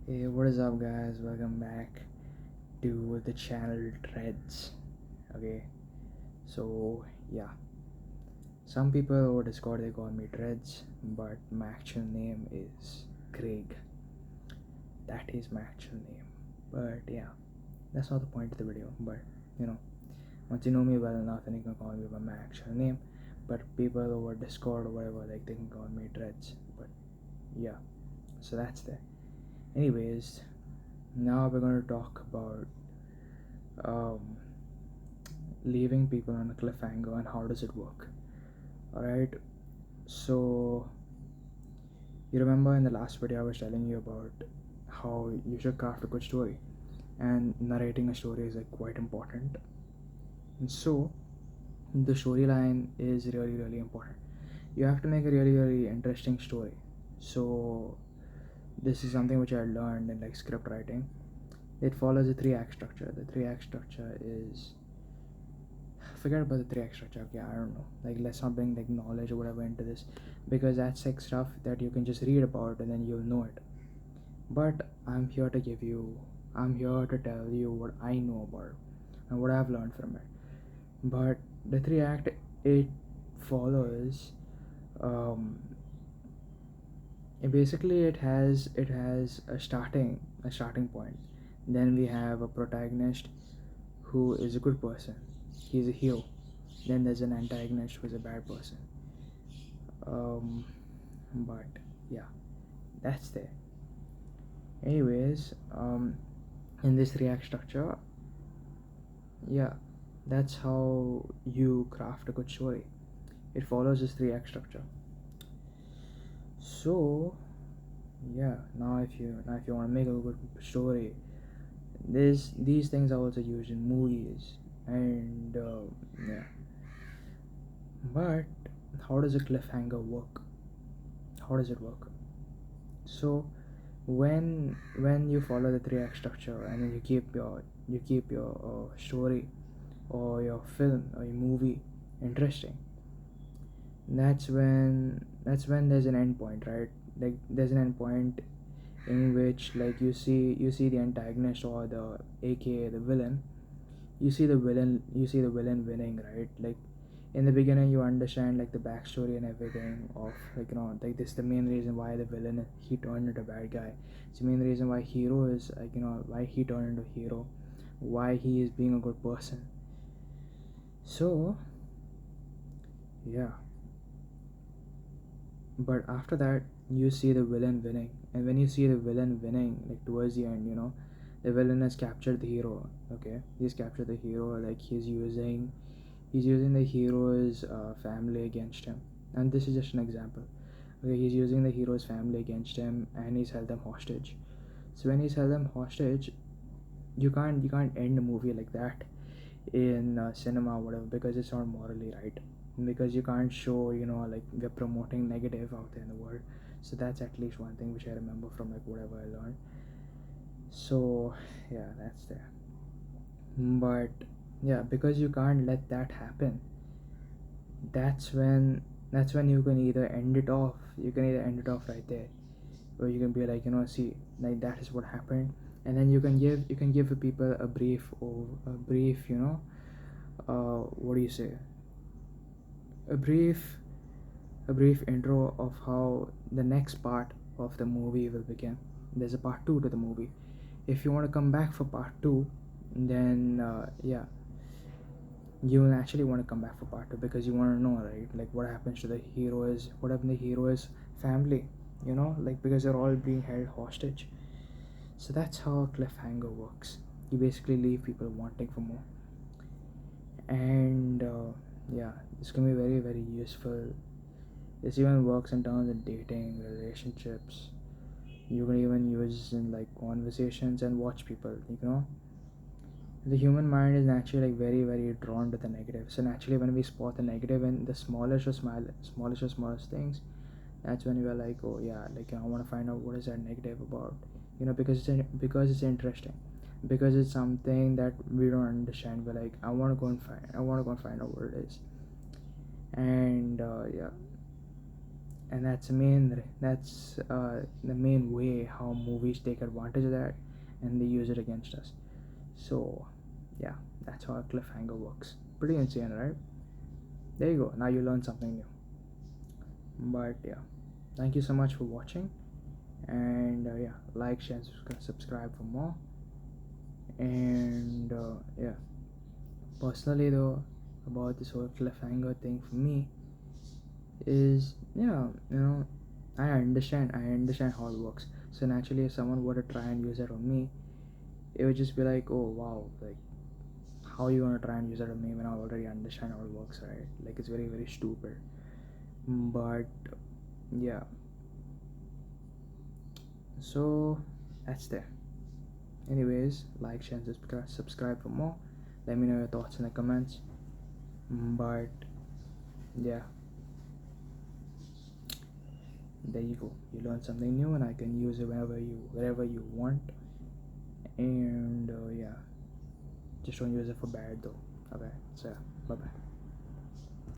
Hey, what is up, guys? Welcome back to the channel Threads. Okay, so yeah, some people over Discord they call me Threads, but my actual name is Craig. That is my actual name. But yeah, that's not the point of the video. But you know, once you know me well enough, then you can call me by my actual name. But people over Discord or whatever, like they can call me Threads. But yeah, so that's there. Anyways, now we're gonna talk about um, leaving people on a cliffhanger and how does it work. All right, so you remember in the last video I was telling you about how you should craft a good story, and narrating a story is like quite important. And so the storyline is really important. You have to make a really interesting story. So this is something which I learned in like script writing. It follows a three act structure. The three act structure is, forget about the three act structure. Okay, I don't know, like let's not bring like knowledge or whatever into this, because that's like stuff that you can just read about and then you'll know it. But I'm here to tell you what I know about it and what I've learned from it. But the three act, it follows, um it has a starting point. Then we have a protagonist who is a good person, he's a hero. Then there's an antagonist who is a bad person. But yeah, that's there. Anyways, in this react structure, yeah, that's how you craft a good story. It follows this three act structure. So yeah, now if you want to make a good story, these things are also used in movies. And yeah, but how does a cliffhanger work? How does it work? So when you follow the three act structure and then you keep your story or your film or your movie interesting, that's when there's an end point, right? Like there's an end point in which like you see the antagonist or the aka the villain. You see the villain winning, right? Like in the beginning you understand like the backstory and everything of, like, like this is the main reason why the villain he turned into a bad guy. It's the main reason why hero is, like, why he turned into a hero, why he is being a good person. So yeah, but after that you see the villain winning, and when you see the villain winning, like towards the end, the villain has captured the hero. Okay, he's captured the hero, like he's using the hero's family against him. And this is just an example. Okay, he's using the hero's family against him and he's held them hostage. So when he's held them hostage, you can't end a movie like that in cinema or whatever, because it's not morally right. Because you can't show, like we're promoting negative out there in the world. So that's at least one thing which I remember from like whatever I learned. So yeah, that's there. But yeah, because you can't let that happen, that's when you can either end it off right there, or you can be like, see, like that is what happened. And then you can give the people a brief, or a brief, what do you say, a brief a brief intro of how the next part of the movie will begin. There's a part 2 to the movie. If you want to come back for part 2, then yeah, you will actually want to come back for part 2, because you want to know, right, like what happened to the hero's family, like because they're all being held hostage. So that's how a cliffhanger works. You basically leave people wanting for more. And yeah, this can be very useful. This even works in terms of dating, relationships. You can even use in like conversations and watch people, the human mind is naturally like very drawn to the negative. So naturally when we spot the negative in the smallest things, that's when we are like, oh yeah, like, I want to find out what is that negative about, because it's interesting, because it's something that we don't understand. We're like, I want to go and find out what it is. And yeah, and that's the main way how movies take advantage of that and they use it against us. So yeah, that's how a cliffhanger works. Pretty insane, right? There you go, now you learned something new. But yeah, thank you so much for watching, and yeah, like, share, subscribe for more. And yeah, personally though, about this whole cliffhanger thing for me is, yeah, I understand how it works. So naturally, if someone were to try and use it on me, it would just be like, oh wow, like, how are you gonna try and use it on me when I already understand how it works, right? Like, it's very very stupid. But yeah, so that's there. Anyways, like, share, and subscribe for more. Let me know your thoughts in the comments. But yeah, there you go, you learn something new and I can use it wherever you want. And yeah, just don't use it for bad though. Okay, so yeah, bye bye.